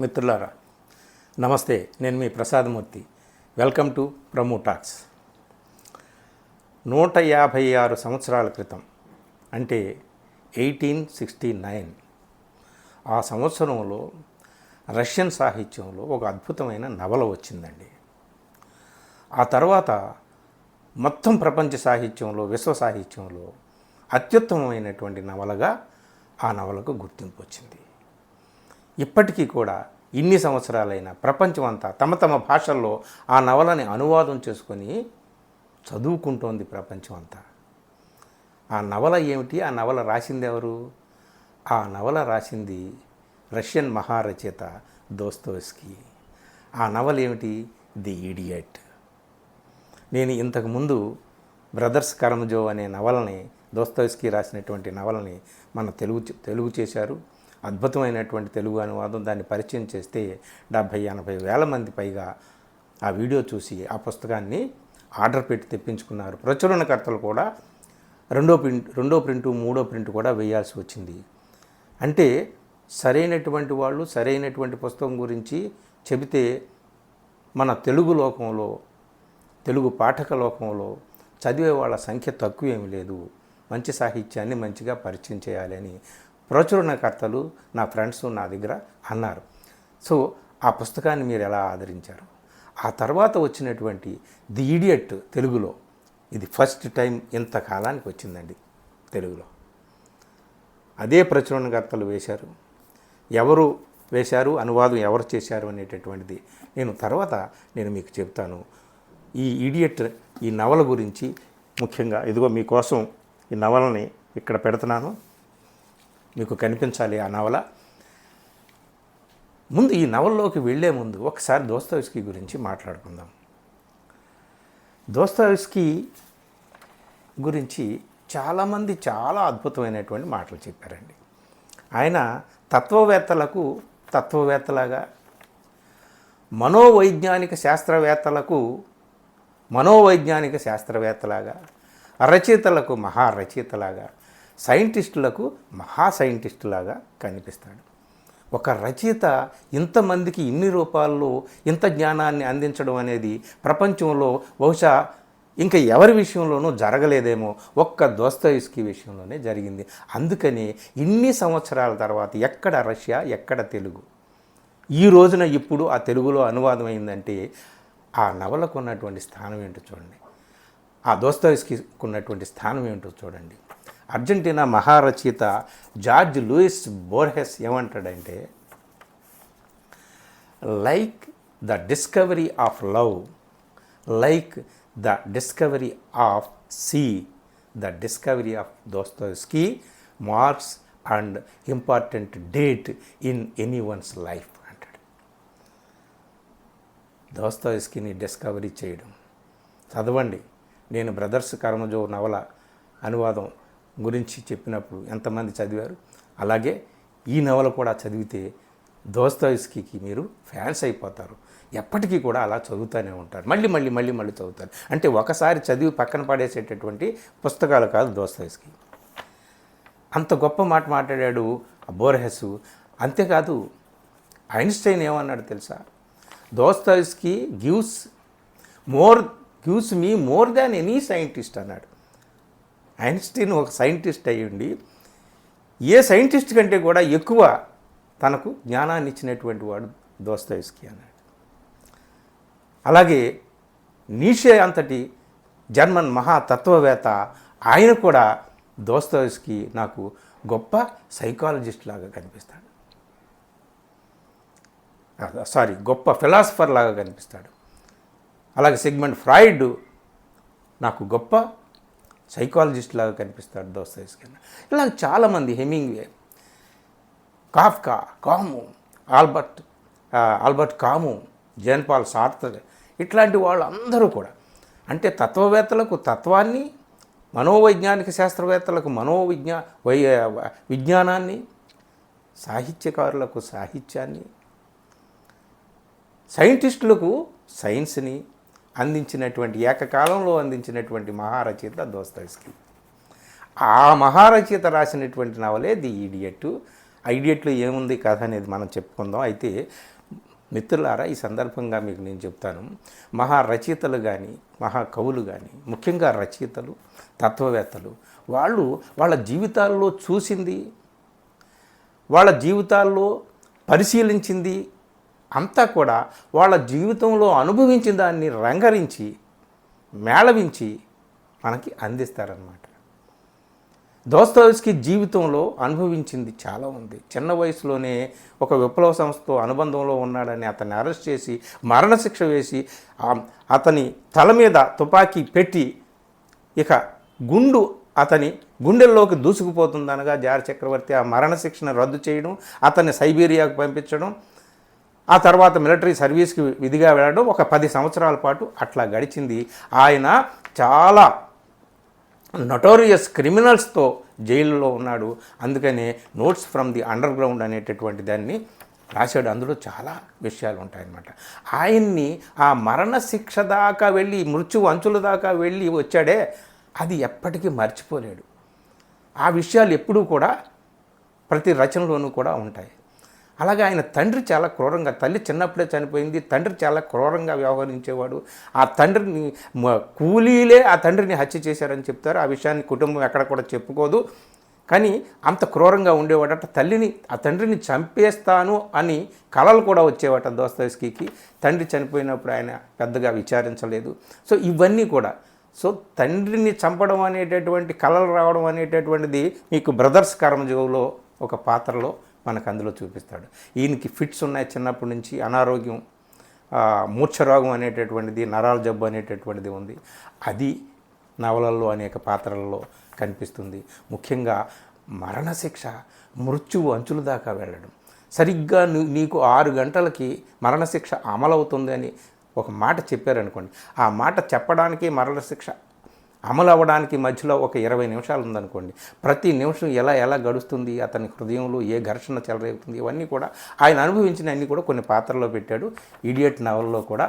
మిత్రులారా నమస్తే, నేను మీ Prasadamurthy. Welcome to promo talks. 156 సంవత్సరాల క్రితం అంటే 1869 ఆ సంవత్సరంలో రష్యన్ సాహిత్యంలో ఒక అద్భుతమైన నవల వచ్చిందండి. ఆ తర్వాత మొత్తం ప్రపంచ సాహిత్యంలో, విశ్వ సాహిత్యంలో అత్యుత్తమమైనటువంటి నవలగా ఆ నవలకు గుర్తింపు వచ్చింది. ఇప్పటికీ కూడా ఇన్ని సంవత్సరాలైన ప్రపంచం అంతా తమ తమ భాషల్లో ఆ నవలని అనువాదం చేసుకొని చదువుకుంటోంది ప్రపంచం అంతా. ఆ నవల ఏమిటి? ఆ నవల రాసింది ఎవరు? ఆ నవల రాసింది రష్యన్ మహారచయిత దోస్తోయెవ్స్కీ. ఆ నవల ఏమిటి? The idiot. నేను ఇంతకుముందు బ్రదర్స్ కరమజోవ్ అనే నవలని, దోస్తోయెవ్స్కీ రాసినటువంటి నవలని మన తెలుగు చేశారు. అద్భుతమైనటువంటి తెలుగు అనువాదం. దాన్ని పరిచయం చేస్తే 70-80 వేల మంది పైగా ఆ వీడియో చూసి ఆ పుస్తకాన్ని ఆర్డర్ పెట్టి తెప్పించుకున్నారు. ప్రచురణకర్తలు కూడా రెండో ప్రింటు మూడో ప్రింట్ కూడా వేయాల్సి వచ్చింది. అంటే సరైనటువంటి వాళ్ళు సరైనటువంటి పుస్తకం గురించి చెబితే మన తెలుగు లోకంలో, తెలుగు పాఠక లోకంలో చదివే వాళ్ళ సంఖ్య తక్కువేమీ లేదు. మంచి సాహిత్యాన్ని మంచిగా పరిచయం చేయాలని ప్రచురణకర్తలు, నా ఫ్రెండ్స్ నా దగ్గర అన్నారు. సో ఆ పుస్తకాన్ని మీరు ఎలా ఆదరించారు? ఆ తర్వాత వచ్చినటువంటి ది ఇడియట్ తెలుగులో ఇది ఫస్ట్ టైం ఇంతకాలానికి వచ్చిందండి తెలుగులో. అదే ప్రచురణకర్తలు వేశారు. ఎవరు వేశారు, అనువాదం ఎవరు చేశారు అనేటటువంటిది నేను మీకు చెప్తాను. ఈ ఇడియట్, ఈ నవల గురించి ముఖ్యంగా ఇదిగో మీకోసం ఈ నవలని ఇక్కడ పెడుతున్నాను. మీకు కనిపించాలి ఆ నవల. ముందు ఈ నవలలోకి వెళ్ళే ముందు ఒకసారి దోస్తోయెవ్స్కీ గురించి మాట్లాడుకుందాం. దోస్తోయెవ్స్కీ గురించి చాలామంది చాలా అద్భుతమైనటువంటి మాటలు చెప్పారండి. ఆయన తత్వవేత్తలాగా, మనోవైజ్ఞానిక శాస్త్రవేత్తలాగా, రచయితలకు మహారచయితలాగా, సైంటిస్టులకు మహా సైంటిస్టులాగా కనిపిస్తాడు. ఒక రచయిత ఇంతమందికి ఇన్ని రూపాల్లో ఇంత జ్ఞానాన్ని అందించడం అనేది ప్రపంచంలో బహుశా ఇంకా ఎవరి విషయంలోనూ జరగలేదేమో, ఒక్క దోస్తోయెవ్స్కీ విషయంలోనే జరిగింది. అందుకని ఇన్ని సంవత్సరాల తర్వాత ఎక్కడ రష్యా, ఎక్కడ తెలుగు, ఈ రోజున ఇప్పుడు ఆ తెలుగులో అనువాదం అయిందంటే ఆ నవలకు ఉన్నటువంటి స్థానం ఏంటో చూడండి. ఆ దోస్తోయెవ్స్కీకి ఉన్నటువంటి స్థానం ఏంటో చూడండి. అర్జెంటీనా మహారచయిత జార్జ్ లూయిస్ బోర్హెస్ ఏమంటాడంటే, like the discovery of love, like the discovery of sea, the discovery of Dostoevsky marks an important date in anyone's life అంటాడు. దోస్తోయెవ్స్కీని డిస్కవరీ చేయడం చదవండి. నేను బ్రదర్స్ కరమజోవ్ నవల అనువాదం గురించి చెప్పినప్పుడు ఎంతమంది చదివారు? అలాగే ఈ నవల కూడా చదివితే దోస్తోయెవ్స్కీకి మీరు ఫ్యాన్స్ అయిపోతారు. ఎప్పటికీ కూడా అలా చదువుతూనే ఉంటారు. మళ్ళీ చదువుతారు. అంటే ఒకసారి చదివి పక్కన పడేసేటటువంటి పుస్తకాలు కాదు దోస్తోయెవ్స్కీ. అంత గొప్ప మాట మాట్లాడాడు బోర్హెస్. అంతేకాదు, ఐన్స్టైన్ ఏమన్నాడు తెలుసా? Dostoevsky gives me more than any scientist అన్నాడు. ఐన్స్టీన్ ఒక సైంటిస్ట్ అయ్యుండి ఏ సైంటిస్ట్ కంటే కూడా ఎక్కువ తనకు జ్ఞానాన్ని ఇచ్చినటువంటి వాడు దోస్తోయెవ్స్కీ అన్నాడు. అలాగే నీషే అంతటి జర్మన్ మహాతత్వవేత్త, ఆయన కూడా దోస్తోయెవ్స్కీ నాకు గొప్ప సైకాలజిస్ట్ లాగా కనిపిస్తాడు, గొప్ప ఫిలాసఫర్ లాగా కనిపిస్తాడు. అలాగే సిగ్మండ్ ఫ్రాయిడ్ నాకు గొప్ప సైకాలజిస్ట్ లాగా కనిపిస్తాడు దోస్తోయెవ్స్కీ. ఇలా చాలామంది, హెమింగ్వే, కాఫ్కా, కాము, ఆల్బర్ట్ కాము, జేన్ పాల్ సార్త్ర్, ఇట్లాంటి వాళ్ళు అందరూ కూడా అంటే తత్వవేత్తలకు తత్వాన్ని, మనోవైజ్ఞానిక శాస్త్రవేత్తలకు విజ్ఞానాన్ని, సాహిత్యకారులకు సాహిత్యాన్ని, సైంటిస్టులకు సైన్స్ని అందించినటువంటి, ఏకకాలంలో అందించినటువంటి మహారచయిత దోస్తోయెవ్స్కీ. ఆ మహారచయిత రాసినటువంటి నవలే ది ఇడియట్. ఐడియట్లో ఏముంది కథ అనేది మనం చెప్పుకుందాం. అయితే మిత్రులారా, ఈ సందర్భంగా మీకు నేను చెప్తాను, మహా రచయితలు కానీ మహా కవులు కానీ, ముఖ్యంగా రచయితలు, తత్వవేత్తలు, వాళ్ళ జీవితాల్లో చూసింది, వాళ్ళ జీవితాల్లో పరిశీలించింది అంతా కూడా వాళ్ళ జీవితంలో అనుభవించిన దాన్ని రంగరించి మేళవించి మనకి అందిస్తారన్నమాట. దోస్తోయెవ్స్కీ జీవితంలో అనుభవించింది చాలా ఉంది. చిన్న వయసులోనే ఒక విప్లవ సంస్థతో అనుబంధంలో ఉన్నాడని అతన్ని అరెస్ట్ చేసి మరణశిక్ష వేసి అతని తల మీద తుపాకీ పెట్టి ఇక గుండు అతని గుండెల్లోకి దూసుకుపోతుందనగా జార్ చక్రవర్తి ఆ మరణశిక్షను రద్దు చేయడం, అతన్ని సైబీరియాకు పంపించడం, ఆ తర్వాత మిలిటరీ సర్వీస్కి విధిగా వెళ్ళడం, ఒక 10 సంవత్సరాల పాటు అట్లా గడిచింది. ఆయన చాలా నోటోరియస్ క్రిమినల్స్తో జైల్లో ఉన్నాడు. అందుకనే notes from the under ground అనేటటువంటి దాన్ని రాశాడు. అందులో చాలా విషయాలు ఉంటాయన్నమాట. ఆయన్ని ఆ మరణశిక్ష దాకా వెళ్ళి, మృత్యు అంచుల దాకా వెళ్ళి వచ్చాడే, అది ఎప్పటికీ మర్చిపోలేడు. ఆ విషయాలు ఎప్పుడూ కూడా ప్రతి రచనలోనూ కూడా ఉంటాయి. అలాగే ఆయన తండ్రి చాలా క్రూరంగా, తల్లి చిన్నప్పుడే చనిపోయింది, తండ్రి చాలా క్రూరంగా వ్యవహరించేవాడు. ఆ తండ్రిని కూలీలే ఆ తండ్రిని హత్య చేశారని చెప్తారు. ఆ విషయాన్ని కుటుంబం ఎక్కడ కూడా చెప్పుకోదు, కానీ అంత క్రూరంగా ఉండేవాడట. ఆ తండ్రిని చంపేస్తాను అని కలలు కూడా వచ్చేవాట దోస్తోయెవ్స్కీకి. తండ్రి చనిపోయినప్పుడు ఆయన పెద్దగా విచారించలేదు. సో ఇవన్నీ కూడా, సో తండ్రిని చంపడం అనేటటువంటి, కలలు రావడం అనేటటువంటిది మీకు బ్రదర్స్ కర్మజోగులో ఒక పాత్రలో మనకు అందులో చూపిస్తాడు. ఈయనకి ఫిట్స్ ఉన్నాయి చిన్నప్పటి నుంచి, అనారోగ్యం, మూర్ఛరోగం అనేటటువంటిది, నరాల జబ్బు అనేటటువంటిది ఉంది. అది నవలల్లో అనేక పాత్రలలో కనిపిస్తుంది. ముఖ్యంగా మరణశిక్ష, మృత్యువు అంచుల దాకా వెళ్ళడం, సరిగ్గా నీకు 6 గంటలకి మరణశిక్ష అమలవుతుంది అని ఒక మాట చెప్పారనుకోండి, ఆ మాట చెప్పడానికి మరణశిక్ష అమలు అవ్వడానికి మధ్యలో ఒక 20 నిమిషాలు ఉందనుకోండి, ప్రతి నిమిషం ఎలా గడుస్తుంది, అతని హృదయంలో ఏ ఘర్షణ చెలరేగుతుంది, ఇవన్నీ కూడా ఆయన అనుభవించిన అన్నీ కూడా కొన్ని పాత్రలో పెట్టాడు. ఇడియట్ నవల్లో కూడా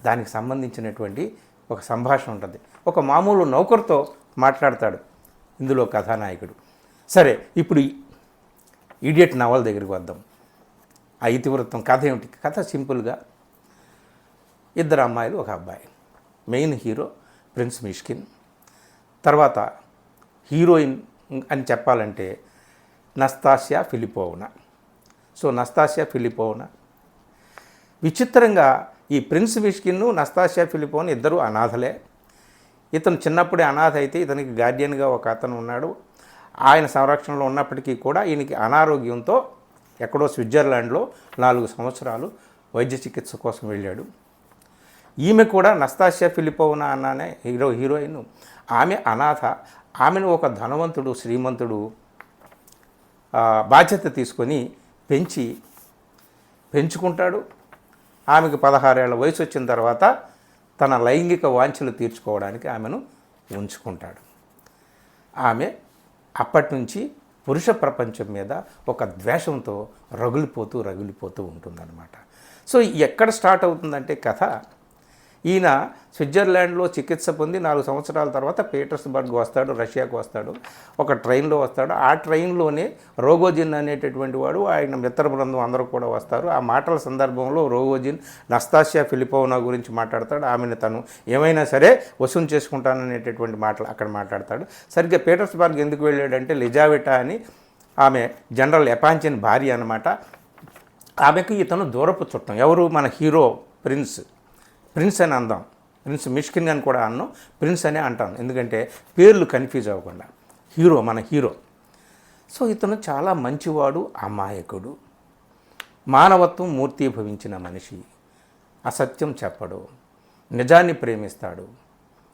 దానికి సంబంధించినటువంటి ఒక సంభాషణ ఉంటుంది. ఒక మామూలు నౌకరుతో మాట్లాడతాడు ఇందులో కథానాయకుడు. సరే, ఇప్పుడు ఇడియట్ నవల్ దగ్గరికి వద్దాం. ఆ ఇతివృత్తం కథ ఏమిటి? కథ సింపుల్గా, 2 అమ్మాయిలు, 1 అబ్బాయి. మెయిన్ హీరో ప్రిన్స్ మిష్కిన్, తర్వాత హీరోయిన్ అని చెప్పాలంటే నస్తాసియా ఫిలిపోవ్నా. సో నస్తాసియా ఫిలిపోవ్నా, విచిత్రంగా ఈ ప్రిన్స్ మిష్కిన్, నస్తాసియా ఫిలిపోవ్నా ఇద్దరు అనాథలే. ఇతను చిన్నప్పుడే అనాథ అయితే ఇతనికి గార్డియన్గా ఒక అతను ఉన్నాడు. ఆయన సంరక్షణలో ఉన్నప్పటికీ కూడా ఈయనకి అనారోగ్యంతో ఎక్కడో స్విట్జర్లాండ్లో 4 సంవత్సరాలు వైద్య చికిత్స కోసం వెళ్ళాడు. ఈమె కూడా నస్తాసియా ఫిలిపోవ్నా అన్నానే హీరోయిన్, ఆమె అనాథ. ఆమెను ఒక ధనవంతుడు, శ్రీమంతుడు బాధ్యత తీసుకొని పెంచుకుంటాడు. ఆమెకు 16 ఏళ్ల వయసు వచ్చిన తర్వాత తన లైంగిక వాంఛలు తీర్చుకోవడానికి ఆమెను ఉంచుకుంటాడు. ఆమె అప్పటి నుంచి పురుష ప్రపంచం మీద ఒక ద్వేషంతో రగిలిపోతూ ఉంటుందన్నమాట. సో ఎక్కడ స్టార్ట్ అవుతుందంటే కథ, ఈయన స్విట్జర్లాండ్లో చికిత్స పొంది 4 సంవత్సరాల తర్వాత పీటర్స్బర్గ్ వస్తాడు, రష్యాకు వస్తాడు. ఒక ట్రైన్లో వస్తాడు. ఆ ట్రైన్లోనే రోగోజిన్ అనేటటువంటి వాడు, ఆయన మిత్ర బృందం అందరూ కూడా వస్తారు. ఆ మాటల సందర్భంలో రోగోజిన్ నస్తాసియా ఫిలిపోవ్నా గురించి మాట్లాడతాడు. ఆమెను తను ఏమైనా సరే వసూలు చేసుకుంటాననేటటువంటి మాటలు అక్కడ మాట్లాడతాడు. సరిగ్గా పీటర్స్బర్గ్ ఎందుకు వెళ్ళాడంటే, లిజావెటా అని ఆమె జనరల్ ఎపాంచిన్ భార్య అన్నమాట. ఆమెకు ఇతను దూరపు చుట్టం. ఎవరు? మన హీరో ప్రిన్స్ అని అందాం. ప్రిన్స్ మిష్కిన్ అని కూడా అన్నాం, ప్రిన్స్ అనే అంటాను, ఎందుకంటే పేర్లు కన్ఫ్యూజ్ అవ్వకుండా. మన హీరో. సో ఇతను చాలా మంచివాడు, అమాయకుడు, మానవత్వం మూర్తీభవించిన మనిషి, అసత్యం చెప్పడు, నిజాన్ని ప్రేమిస్తాడు,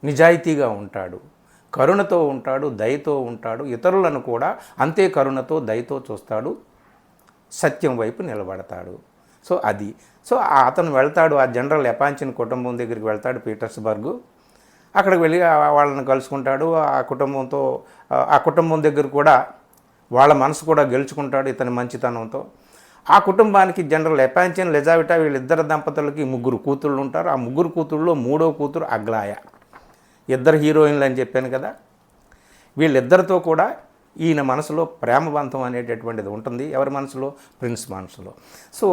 నిజాయితీగా ఉంటాడు, కరుణతో ఉంటాడు, దయతో ఉంటాడు, ఇతరులను కూడా అంతే కరుణతో దయతో చూస్తాడు, సత్యం వైపు నిలబడతాడు. సో అతను వెళ్తాడు, ఆ జనరల్ ఎపాంచిన్ కుటుంబం దగ్గరికి వెళ్తాడు పీటర్స్బర్గ్. అక్కడికి వెళ్ళి వాళ్ళని కలుసుకుంటాడు. ఆ కుటుంబం దగ్గర కూడా వాళ్ళ మనసు కూడా గెలుచుకుంటాడు ఇతని మంచితనంతో. ఆ కుటుంబానికి జనరల్ ఎపాంచిన్, లిజావెటా వీళ్ళిద్దరు దంపతులకి 3 కూతుళ్ళు ఉంటారు. ఆ 3 కూతుళ్ళలో 3వ కూతురు అగ్లాయ. 2 హీరోయిన్లు అని చెప్పాను కదా. వీళ్ళిద్దరితో కూడా ఈయన మనసులో ప్రేమబంధం అనేటటువంటిది ఉంటుంది. ఎవరి మనసులో? ప్రిన్స్ మనసులో. సో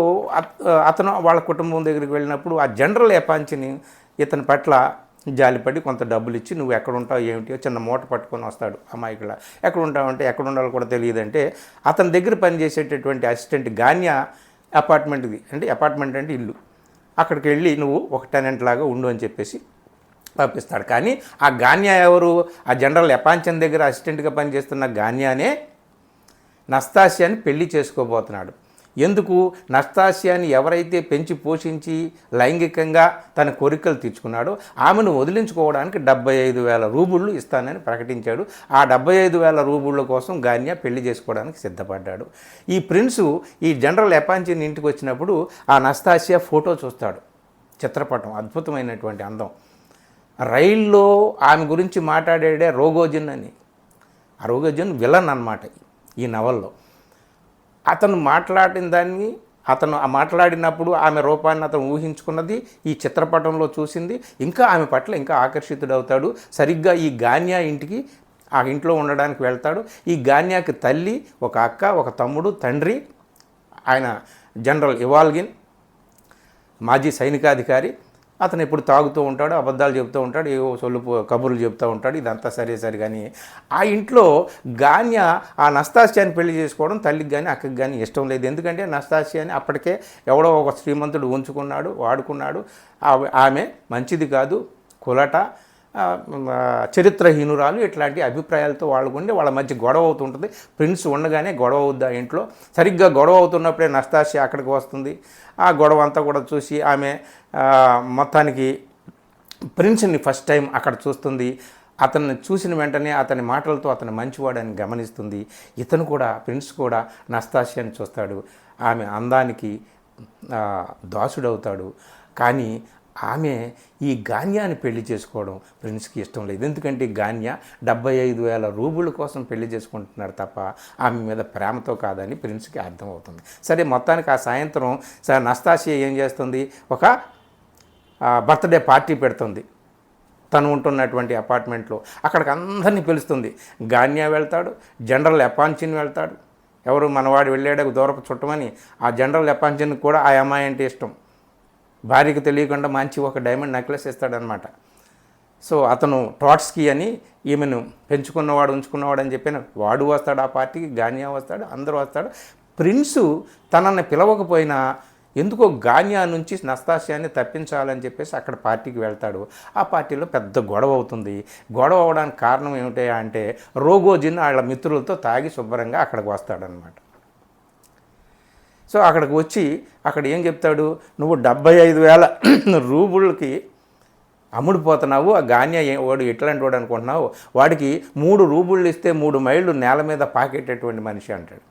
అతను వాళ్ళ కుటుంబం దగ్గరికి వెళ్ళినప్పుడు ఆ జనరల్ ఎపాంచిని ఇతని పట్ల జాలిపడి కొంత డబ్బులు ఇచ్చి నువ్వు ఎక్కడ ఉంటావు ఏమిటి చిన్న మూట పట్టుకొని వస్తాడు అమాయకుల. ఎక్కడ ఉంటావంటే ఎక్కడ ఉండాలో కూడా తెలియదంటే అతని దగ్గర పనిచేసేటటువంటి అసిస్టెంట్ గాన్యా అపార్ట్మెంట్ది, అంటే అపార్ట్మెంట్ అంటే ఇల్లు, అక్కడికి వెళ్ళి నువ్వు ఒక టెనెంట్ లాగా ఉండు అని చెప్పేసి పంపిస్తాడు. కానీ ఆ గాన్యా ఎవరు? ఆ జనరల్ ఎపాంచన్ దగ్గర అసిస్టెంట్గా పనిచేస్తున్న గాన్యానే నస్తాసియాని పెళ్లి చేసుకోబోతున్నాడు. ఎందుకు? నస్తాసియాని ఎవరైతే పెంచి పోషించి లైంగికంగా తన కోరికలు తీర్చుకున్నాడో ఆమెను వదిలించుకోవడానికి 75,000 రూబుళ్ళు ఇస్తానని ప్రకటించాడు. ఆ 75,000 రూబుళ్ళ కోసం గాన్యా పెళ్లి చేసుకోవడానికి సిద్ధపడ్డాడు. ఈ ప్రిన్సు ఈ జనరల్ ఎపాంచిన్ ఇంటికి వచ్చినప్పుడు ఆ నస్తాసియా ఫోటో చూస్తాడు. చిత్రపటం, అద్భుతమైనటువంటి అందం. రైల్లో ఆమె గురించి మాట్లాడే రోగోజిన్ అని. ఆ రోగోజిన్ విలన్ అన్నమాట ఈ నవల్లో. అతను మాట్లాడిన దాన్ని, అతను మాట్లాడినప్పుడు ఆమె రూపాన్ని అతను ఊహించుకున్నది, ఈ చిత్రపటంలో చూసింది, ఇంకా ఆమె పట్ల ఇంకా ఆకర్షితుడవుతాడు. సరిగ్గా ఈ గాన్యా ఇంటికి, ఆ ఇంట్లో ఉండడానికి వెళ్తాడు. ఈ గాన్యాకి తల్లి, ఒక అక్క, ఒక తమ్ముడు, తండ్రి, ఆయన జనరల్ ఇవాల్గిన్ మాజీ సైనికాధికారి. అతను ఎప్పుడు తాగుతూ ఉంటాడు, అబద్ధాలు చెబుతూ ఉంటాడు, ఏవో కబుర్లు చెబుతూ ఉంటాడు. ఇదంతా సరే కానీ ఆ ఇంట్లో గాన్యా ఆ నస్తాసియాని పెళ్లి చేసుకోవడం తల్లికి కానీ అక్కకి కానీ ఇష్టం లేదు. ఎందుకంటే నస్తాసియాని అప్పటికే ఎవడో ఒక శ్రీమంతుడు ఉంచుకున్నాడు, వాడుకున్నాడు. ఆమె మంచిది కాదు, కులట, చరిత్రహీనురాలు, ఇట్లాంటి అభిప్రాయాలతో వాళ్ళకుండి వాళ్ళ మధ్య గొడవ అవుతుంటుంది. ప్రిన్స్ ఉండగానే గొడవ అవుద్ది ఆ ఇంట్లో. సరిగ్గా గొడవ అవుతున్నప్పుడే నస్తాసియా అక్కడికి వస్తుంది. ఆ గొడవ అంతా కూడా చూసి ఆమె మొత్తానికి ప్రిన్స్ని ఫస్ట్ టైం అక్కడ చూస్తుంది. అతన్ని చూసిన వెంటనే అతని మాటలతో అతను మంచివాడని గమనిస్తుంది. ఇతను కూడా, ప్రిన్స్ కూడా నస్తాసియాని చూస్తాడు. ఆమె అందానికి దాసుడవుతాడు. కానీ ఆమె ఈ గాన్యాని పెళ్లి చేసుకోవడం ప్రిన్స్కి ఇష్టం లేదు. ఎందుకంటే గాన్యా 75,000 రూబుల కోసం పెళ్లి చేసుకుంటున్నాడు తప్ప ఆమె మీద ప్రేమతో కాదని ప్రిన్స్కి అర్థమవుతుంది. సరే, మొత్తానికి ఆ సాయంత్రం నస్తాసియా ఏం చేస్తుంది? ఒక బర్త్డే పార్టీ పెడుతుంది తను ఉంటున్నటువంటి అపార్ట్మెంట్లో. అక్కడికి అందరినీ పిలుస్తుంది. గాన్యా వెళ్తాడు, జనరల్ ఎపాంచిన్ వెళ్తాడు. ఎవరు? మనవాడు వెళ్ళాడు దూరపు చుట్టమని. ఆ జనరల్ ఎపాంచిన్కి కూడా ఆ అమ్మాయి అంటే ఇష్టం. భార్యకు తెలియకుండా మంచి ఒక డైమండ్ నెక్లెస్ ఇస్తాడనమాట. సో అతను ట్రాట్స్కీ అని ఈమెను పెంచుకున్నవాడు, ఉంచుకున్నవాడు అని చెప్పిన వాడు వస్తాడు ఆ పార్టీకి, గాన్యా వస్తాడు, అందరూ వస్తాడు. ప్రిన్సు తనని పిలవకపోయినా ఎందుకో గాన్యా నుంచి నస్తాసియాని తప్పించాలని చెప్పేసి అక్కడ పార్టీకి వెళ్తాడు. ఆ పార్టీలో పెద్ద గొడవ అవుతుంది. గొడవ అవడానికి కారణం ఏమిటి అంటే రోగోజిన్ వాళ్ళ మిత్రులతో తాగి శుభ్రంగా అక్కడికి వస్తాడనమాట. సో అక్కడికి వచ్చి అక్కడ ఏం చెప్తాడు? నువ్వు 75,000 రూబులకి అమ్ముడిపోతున్నావు. ఆ గాన్యా వాడు ఎట్లాంటి వాడు అనుకుంటున్నావు? వాడికి 3 రూబుళ్ళు ఇస్తే 3 మైళ్ళు నేల మీద పాకేటటువంటి మనిషి అంటాడు.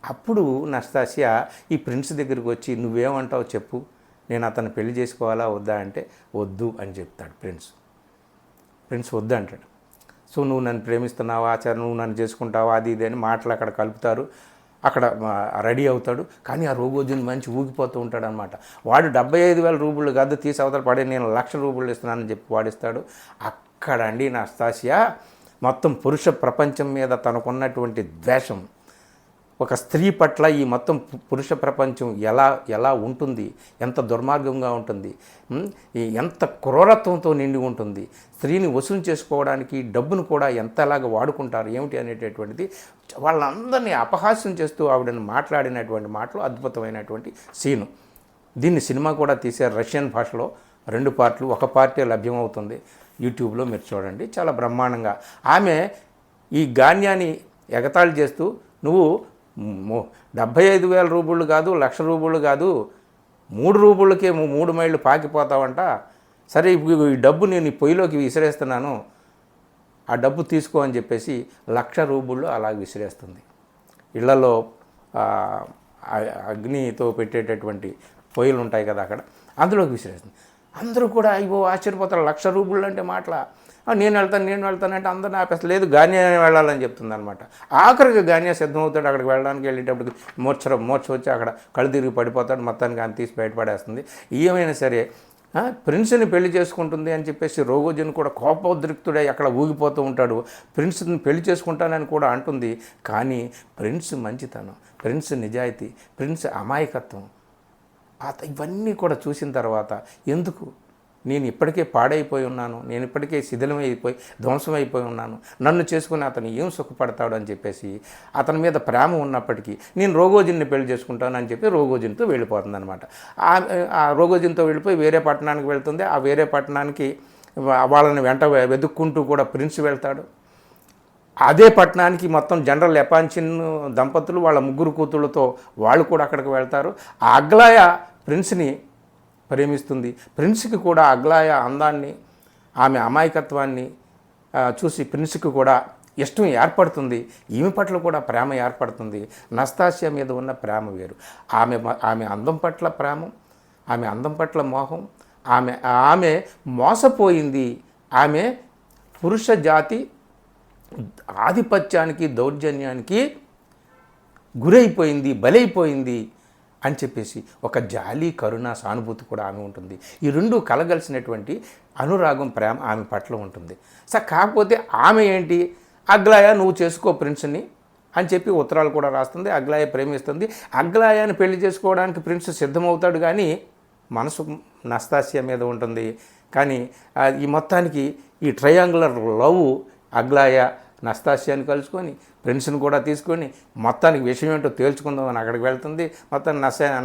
అప్పుడు నస్తాసియా ఈ ప్రిన్స్ దగ్గరికి వచ్చి నువ్వేమంటావు చెప్పు, నేను అతను పెళ్లి చేసుకోవాలా వద్దా అంటే వద్దు అని చెప్తాడు ప్రిన్స్ వద్దు అంటాడు. సో నువ్వు నన్ను ప్రేమిస్తున్నావా, నువ్వు నన్ను చేసుకుంటావా, అది ఇది అని మాటలు అక్కడ కలుపుతారు. అక్కడ రెడీ అవుతాడు. కానీ ఆ రోగోజిన్ మంచి ఊగిపోతూ ఉంటాడు అనమాట. వాడు 75,000 రూబుళ్ళు కాదు, తీసి అవతల పడే నేను 1,00,000 రూబుళ్ళు ఇస్తున్నానని చెప్పి వాడిస్తాడు. అక్కడండి నస్తాసియా మొత్తం పురుష ప్రపంచం మీద తనకున్నటువంటి ద్వేషం, ఒక స్త్రీ పట్ల ఈ మొత్తం పురుష ప్రపంచం ఎలా ఉంటుంది, ఎంత దుర్మార్గంగా ఉంటుంది, ఎంత క్రూరత్వంతో నిండి ఉంటుంది, స్త్రీని వసూలు చేసుకోవడానికి డబ్బును కూడా ఎంతలాగా వాడుకుంటారు ఏమిటి అనేటటువంటిది వాళ్ళందరినీ అపహాస్యం చేస్తూ ఆవిడని మాట్లాడినటువంటి మాటలు అద్భుతమైనటువంటి సీను. దీన్ని సినిమా కూడా తీశారు రష్యన్ భాషలో 2 పార్ట్లు, ఒక పార్టీ లభ్యమవుతుంది యూట్యూబ్లో, మీరు చూడండి. చాలా బ్రహ్మాండంగా ఆమె ఈ గాన్యాని ఎగతాళి చేస్తూ నువ్వు 75,000 రూబుళ్ళు కాదు, 1,00,000 రూబుళ్ళు కాదు, 3 రూబుళ్ళకే 3 మైళ్ళు పాకిపోతావంట. సరే ఇప్పుడు ఈ డబ్బు నేను ఈ పొయ్యిలోకి విసిరేస్తున్నాను, ఆ డబ్బు తీసుకో అని చెప్పేసి 1,00,000 రూబుళ్ళు అలా విసిరేస్తుంది. ఇళ్లలో అగ్నితో పెట్టేటటువంటి పొయ్యిలు ఉంటాయి కదా అక్కడ, అందులోకి విసిరేస్తుంది. అందరూ కూడా అయ్యో ఆశ్చర్యపోతారు. 1,00,000 రూబుళ్ళు అంటే మాటలా, నేను వెళ్తానంటే అందరిని ఆపేస్తా, లేదు గాన్యా వెళ్ళాలని చెప్తుంది అనమాట. ఆఖరికి గాన్యా సిద్ధమవుతాడు. అక్కడికి వెళ్ళడానికి వెళ్ళేటప్పటికి మూర్ఛ వచ్చి అక్కడ కళ్ళు తిరిగి పడిపోతాడు. మొత్తానికి ఆయన తీసి బయటపడేస్తుంది. ఏమైనా సరే ప్రిన్స్ని పెళ్లి చేసుకుంటుంది అని చెప్పేసి రోగోజిన్ కూడా కోపోద్రిక్తుడై అక్కడ ఊగిపోతూ ఉంటాడు. ప్రిన్స్ని పెళ్లి చేసుకుంటానని కూడా అంటుంది. కానీ ప్రిన్స్ మంచితనం, ప్రిన్స్ నిజాయితీ, ప్రిన్స్ అమాయకత్వం ఇవన్నీ కూడా చూసిన తర్వాత ఎందుకు నేను ఇప్పటికే పాడైపోయి ఉన్నాను, నేను ఇప్పటికే శిథిలమైపోయి ధ్వంసమైపోయి ఉన్నాను, నన్ను చేసుకుని అతను ఏం సుఖపడతాడు అని చెప్పేసి అతని మీద ప్రేమ ఉన్నప్పటికీ నేను రోగోజిన్ని పెళ్లి చేసుకుంటాను అని చెప్పి రోగోజిన్తో వెళ్ళిపోతుంది అనమాట. ఆ రోగోజిన్తో వెళ్ళిపోయి వేరే పట్టణానికి వెళ్తుంది. ఆ వేరే పట్టణానికి వాళ్ళని వెంట వెతుక్కుంటూ కూడా ప్రిన్స్ వెళ్తాడు. అదే పట్టణానికి మొత్తం జనరల్ ఎపాంచిన్ దంపతులు వాళ్ళ ముగ్గురు కూతుళ్ళతో వాళ్ళు కూడా అక్కడికి వెళ్తారు. ఆ అగ్లాయ ప్రిన్స్ని ప్రేమిస్తుంది. ప్రిన్స్కి కూడా అగ్లాయ అందాన్ని, ఆమె అమాయకత్వాన్ని చూసి ప్రిన్స్కి కూడా ఇష్టం ఏర్పడుతుంది. ఈమె పట్ల కూడా ప్రేమ ఏర్పడుతుంది. నస్తాసియా మీద ఉన్న ప్రేమ వేరు. ఆమె అందం పట్ల ప్రేమ, ఆమె అందం పట్ల మోహం, ఆమె మోసపోయింది. ఆమె పురుష జాతి ఆధిపత్యానికి దౌర్జన్యానికి గురైపోయింది, బలైపోయింది అని చెప్పేసి ఒక జాలి, కరుణ, సానుభూతి కూడా ఆమె ఉంటుంది. ఈ రెండు కలగలిసినటువంటి అనురాగం, ప్రేమ ఆమె పట్ల ఉంటుంది. కాకపోతే ఆమె ఏంటి, అగ్లాయ నువ్వు చేసుకో ప్రిన్స్ని అని చెప్పి ఉత్తరాలు కూడా రాస్తుంది. అగ్లాయ ప్రేమిస్తుంది. అగ్లాయాన్ని పెళ్లి చేసుకోవడానికి ప్రిన్స్ సిద్ధమవుతాడు. కానీ మనసు నస్తాసియా మీద ఉంటుంది. కానీ ఈ మొత్తానికి ఈ ట్రయాంగులర్ లవ్ అగ్లాయ నస్తాసియాని కలుసుకొని ప్రిన్స్ని కూడా తీసుకొని మొత్తానికి విషయం ఏంటో తేల్చుకుందామని అక్కడికి వెళ్తుంది. మొత్తం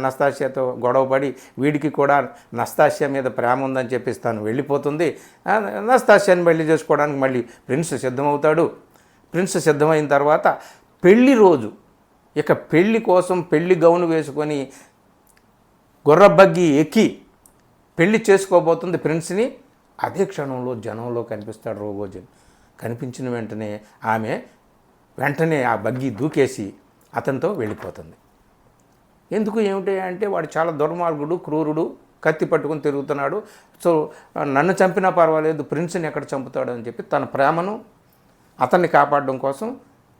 నస్తాసియాతో గొడవపడి వీడికి కూడా నస్తాసియా మీద ప్రేమ ఉందని చెప్పేసి తను వెళ్ళిపోతుంది. నస్తాసియాని పెళ్లి చేసుకోవడానికి మళ్ళీ ప్రిన్స్ సిద్ధమవుతాడు. ప్రిన్స్ సిద్ధమైన తర్వాత పెళ్లి రోజు ఇక పెళ్లి కోసం పెళ్లి గౌను వేసుకొని గుర్రబగ్గి ఎక్కి పెళ్లి చేసుకోబోతుంది ప్రిన్స్ని. అదే క్షణంలో జనంలో కనిపిస్తాడు రోగోజిన్. కనిపించిన వెంటనే ఆమె వెంటనే ఆ బగ్గి దూకేసి అతనితో వెళ్ళిపోతుంది. ఎందుకు ఏమిటి అంటే వాడు చాలా దుర్మార్గుడు, క్రూరుడు, కత్తి పట్టుకుని తిరుగుతున్నాడు. సో నన్ను చంపినా పర్వాలేదు, ప్రిన్స్ని ఎక్కడ చంపుతాడు అని చెప్పి తన ప్రేమను అతన్ని కాపాడడం కోసం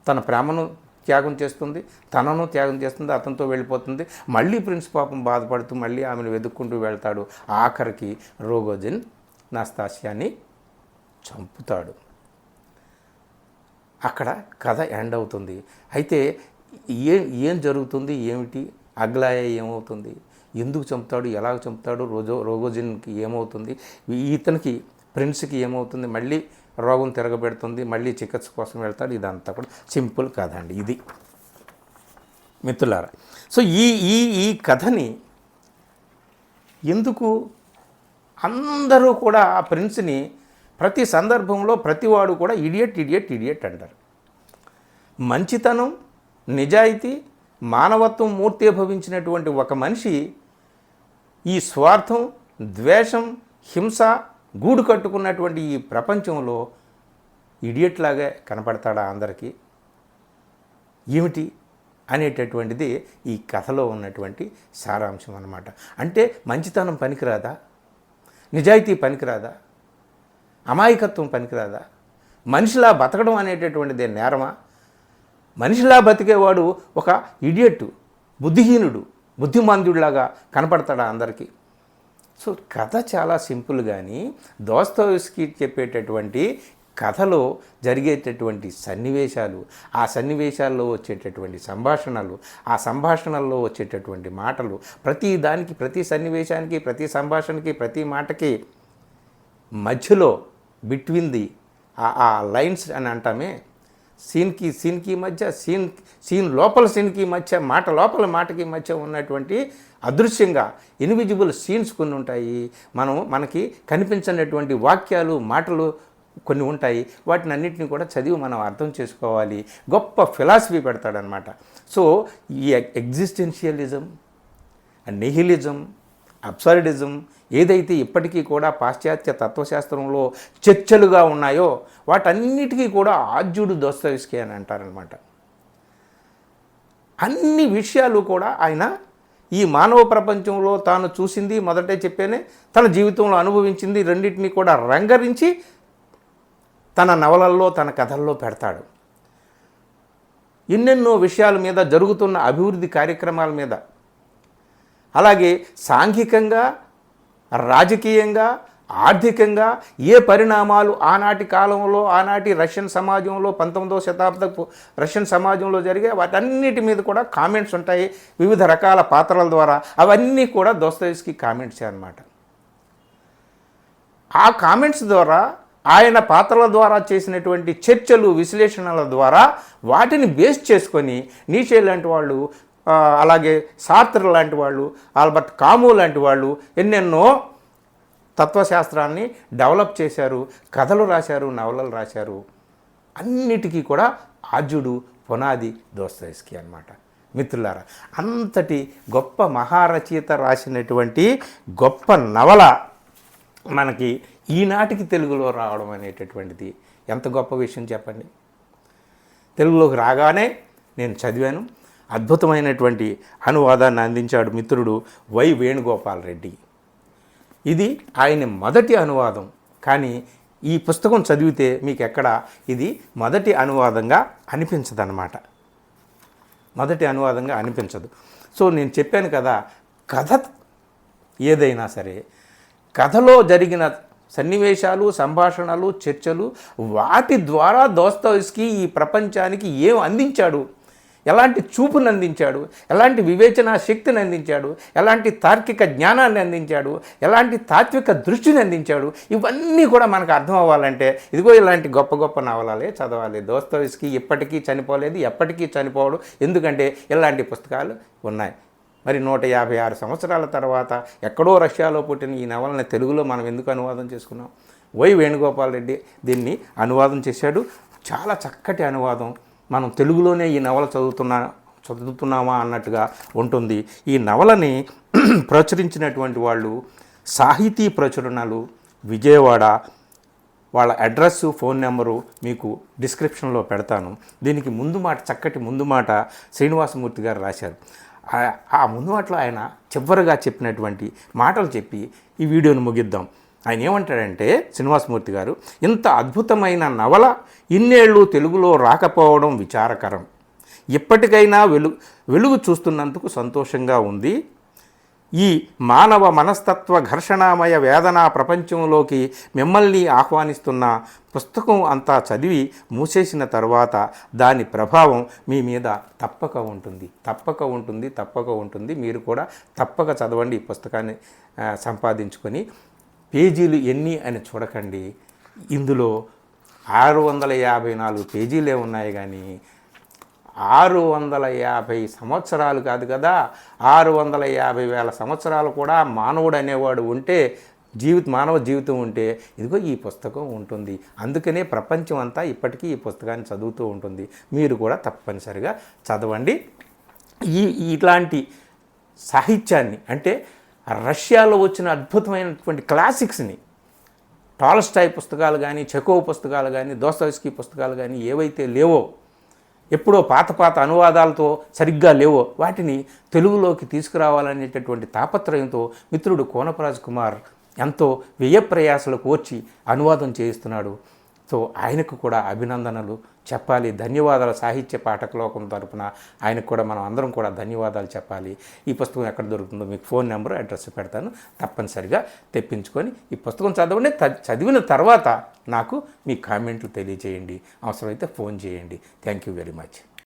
తన ప్రేమను త్యాగం చేస్తుంది, తనను త్యాగం చేస్తుంది, అతనితో వెళ్ళిపోతుంది. మళ్ళీ ప్రిన్స్ పాపం బాధపడుతూ మళ్ళీ ఆమెను వెతుక్కుంటూ వెళ్తాడు. ఆఖరికి రోగోజిన్ నస్తాసియాని చంపుతాడు. అక్కడ కథ ఎండ్ అవుతుంది. అయితే ఏం జరుగుతుంది, ఏమిటి, అగ్లాయ ఏమవుతుంది, ఎందుకు చంపుతాడు, ఎలాగ చంపుతాడు, రోగోజిన్కి ఏమవుతుంది, ఇతనికి ప్రిన్స్కి ఏమవుతుంది, మళ్ళీ రోగం తిరగబెడుతుంది, మళ్ళీ చికిత్స కోసం వెళ్తాడు. ఇదంతా కూడా సింపుల్ కథ అండి ఇది మిత్రులారా. సో ఈ కథని ఎందుకు అందరూ కూడా ఆ ప్రిన్స్ని ప్రతి సందర్భంలో ప్రతివాడు కూడా ఇడియట్ ఇడియట్ ఇడియట్ అంటారు. మంచితనం, నిజాయితీ, మానవత్వం మూర్తీభవించినటువంటి ఒక మనిషి ఈ స్వార్థం, ద్వేషం, హింస గూడు కట్టుకున్నటువంటి ఈ ప్రపంచంలో ఇడియట్ లాగా కనపడతాడా అందరికీ? ఏమిటి అనేటటువంటిది ఈ కథలో ఉన్నటువంటి సారాంశం అన్నమాట. అంటే మంచితనం పనికిరాదా, నిజాయితీ పనికిరాదా, అమాయకత్వం పనికిరాదా, మనిషిలా బతకడం అనేటటువంటిదే నేరమా? మనిషిలా బతికేవాడు ఒక ఇడియట్, బుద్ధిహీనుడు, బుద్ధిమాంద్యుడిలాగా కనపడతాడా అందరికీ? సో కథ చాలా సింపుల్. కానీ దోస్తోయెవ్స్కీ చెప్పేటటువంటి కథలో జరిగేటటువంటి సన్నివేశాలు, ఆ సన్నివేశాల్లో వచ్చేటటువంటి సంభాషణలు, ఆ సంభాషణల్లో వచ్చేటటువంటి మాటలు, ప్రతి దానికి, ప్రతి సన్నివేశానికి, ప్రతి సంభాషణకి, ప్రతి మాటకి మధ్యలో బిట్వీన్ ది ఆ లైన్స్ అని అంటామే, సీన్కి మధ్య, సీన్ లోపల సీన్కి మధ్య, మాట లోపల మాటకి మధ్య ఉన్నటువంటి అదృశ్యంగా ఇన్విజిబుల్ సీన్స్ కొన్ని ఉంటాయి. మనకి కనిపించినటువంటి వాక్యాలు, మాటలు కొన్ని ఉంటాయి. వాటిని అన్నింటినీ కూడా చదివి మనం అర్థం చేసుకోవాలి. గొప్ప ఫిలాసఫీ పెడతాడనమాట. సో ఈ ఎగ్జిస్టెన్షియలిజం, నిహిలిజం, అబ్సర్డిజం ఏదైతే ఇప్పటికీ కూడా పాశ్చాత్య తత్వశాస్త్రంలో చర్చలుగా ఉన్నాయో వాటన్నిటికీ కూడా ఆద్యుడు దోస్తోయెవ్స్కీ అని అంటారనమాట. అన్ని విషయాలు కూడా ఆయన ఈ మానవ ప్రపంచంలో తాను చూసింది, మొదటే చెప్పానే, తన జీవితంలో అనుభవించింది, రెండింటినీ కూడా రంగరించి తన నవలల్లో, తన కథల్లో పెడతాడు. ఎన్నెన్నో విషయాల మీద, జరుగుతున్న అభివృద్ధి కార్యక్రమాల మీద, అలాగే సాంఘికంగా రాజకీయంగా, ఆర్థికంగా ఏ పరిణామాలు ఆనాటి కాలంలో, ఆనాటి రష్యన్ సమాజంలో 19వ శతాబ్దపు రష్యన్ సమాజంలో జరిగే వాటన్నిటి మీద కూడా కామెంట్స్ ఉంటాయి వివిధ రకాల పాత్రల ద్వారా. అవన్నీ కూడా దోస్తోయెవ్స్కీ కామెంట్సే అన్నమాట. ఆ కామెంట్స్ ద్వారా, ఆయన పాత్రల ద్వారా చేసినటువంటి చర్చలు, విశ్లేషణల ద్వారా వాటిని బేస్ చేసుకొని నీషే లాంటి వాళ్ళు, అలాగే సార్త్ర్ లాంటి వాళ్ళు, ఆల్బర్ట్ కాము లాంటి వాళ్ళు ఎన్నెన్నో తత్వశాస్త్రాన్ని డెవలప్ చేశారు, కథలు రాశారు, నవలలు రాశారు. అన్నిటికీ కూడా ఆద్యుడు, పునాది దోస్తోయెవ్స్కీ అన్నమాట. మిత్రులారా, అంతటి గొప్ప మహారచయిత రాసినటువంటి గొప్ప నవల మనకి ఈనాటికి తెలుగులో రావడం అనేటటువంటిది ఎంత గొప్ప విషయం చెప్పండి. తెలుగులోకి రాగానే నేను చదివాను. అద్భుతమైనటువంటి అనువాదాన్ని అందించాడు మిత్రుడు వై వేణుగోపాల్ రెడ్డి. ఇది ఆయన మొదటి అనువాదం, కానీ ఈ పుస్తకం చదివితే మీకు ఎక్కడ ఇది మొదటి అనువాదంగా అనిపించదన్నమాట. మొదటి అనువాదంగా అనిపించదు. సో నేను చెప్పాను కదా, కథ ఏదైనా సరే, కథలో జరిగిన సన్నివేశాలు, సంభాషణలు, చర్చలు, వాటి ద్వారా దోస్తోయెవ్స్కీ ఈ ప్రపంచానికి ఏం అందించాడు, ఎలాంటి చూపును అందించాడు, ఎలాంటి వివేచనా శక్తిని అందించాడు, ఎలాంటి తార్కిక జ్ఞానాన్ని అందించాడు, ఎలాంటి తాత్విక దృష్టిని అందించాడు, ఇవన్నీ కూడా మనకు అర్థం అవ్వాలంటే ఇదిగో ఇలాంటి గొప్ప గొప్ప నవలలే చదవాలి. దోస్తోయెవ్స్కీ ఇప్పటికీ చనిపోలేదు, ఎప్పటికీ చనిపోవడు. ఎందుకంటే ఇలాంటి పుస్తకాలు ఉన్నాయి. మరి 156 సంవత్సరాల తర్వాత ఎక్కడో రష్యాలో పుట్టిన ఈ నవలని తెలుగులో మనం ఎందుకు అనువాదం చేసుకున్నాం? వై వేణుగోపాల్ రెడ్డి దీన్ని అనువాదం చేశాడు. చాలా చక్కటి అనువాదం. మనం తెలుగులోనే ఈ నవల చదువుతున్నామా అన్నట్టుగా ఉంటుంది. ఈ నవలని ప్రచురించినటువంటి వాళ్ళు సాహితీ ప్రచురణలు, విజయవాడ. వాళ్ళ అడ్రస్సు, ఫోన్ నెంబరు మీకు డిస్క్రిప్షన్లో పెడతాను. దీనికి ముందు మాట, చక్కటి ముందు మాట శ్రీనివాసమూర్తి గారు రాశారు. ఆ ముందు మాటలో ఆయన చివరిగా చెప్పినటువంటి మాటలు చెప్పి ఈ వీడియోను ముగిద్దాం. ఆయన ఏమంటాడంటే, శ్రీనివాసమూర్తి గారు, ఇంత అద్భుతమైన నవల ఇన్నేళ్ళు తెలుగులో రాకపోవడం విచారకరం. ఇప్పటికైనా వెలుగు చూస్తున్నందుకు సంతోషంగా ఉంది. ఈ మానవ మనస్తత్వ ఘర్షణామయ వేదనా ప్రపంచంలోకి మిమ్మల్ని ఆహ్వానిస్తున్న పుస్తకం అంతా చదివి మూసేసిన తర్వాత దాని ప్రభావం మీ మీద తప్పక ఉంటుంది. మీరు కూడా తప్పక చదవండి. ఈ పుస్తకాన్ని సంపాదించుకొని పేజీలు ఎన్ని అని చూడకండి. ఇందులో 654 పేజీలే ఉన్నాయి, కానీ 650 సంవత్సరాలు కాదు కదా, 650,000 సంవత్సరాలు కూడా మానవుడు అనేవాడు ఉంటే, మానవ జీవితం ఉంటే ఇదిగో ఈ పుస్తకం ఉంటుంది. అందుకనే ప్రపంచం అంతా ఇప్పటికీ ఈ పుస్తకాన్ని చదువుతూ ఉంటుంది. మీరు కూడా తప్పనిసరిగా చదవండి. ఇట్లాంటి సాహిత్యాన్ని, అంటే రష్యాలో వచ్చిన అద్భుతమైనటువంటి క్లాసిక్స్ని, టాల్స్టాయ్ పుస్తకాలు కానీ, చెకోవ్ పుస్తకాలు కానీ, దోస్తోయెవ్స్కీ పుస్తకాలు కానీ ఏవైతే లేవో, ఎప్పుడో పాత అనువాదాలతో సరిగ్గా లేవో, వాటిని తెలుగులోకి తీసుకురావాలనేటటువంటి తాపత్రయంతో మిత్రుడు కోనపరాజు కుమార్ ఎంతో వ్యయప్రయాసలు కోర్చి అనువాదం చేయిస్తున్నాడు. సో ఆయనకు కూడా అభినందనలు చెప్పాలి, ధన్యవాదాలు. సాహిత్య పాఠకలోకం తరపున ఆయనకు కూడా మనం అందరం కూడా ధన్యవాదాలు చెప్పాలి. ఈ పుస్తకం ఎక్కడ దొరుకుతుందో మీకు ఫోన్ నెంబరు, అడ్రస్ పెడతాను. తప్పనిసరిగా తెప్పించుకొని ఈ పుస్తకం చదవండి. చదివిన తర్వాత నాకు మీ కామెంట్లు తెలియజేయండి. అవసరమైతే ఫోన్ చేయండి. Thank you very much.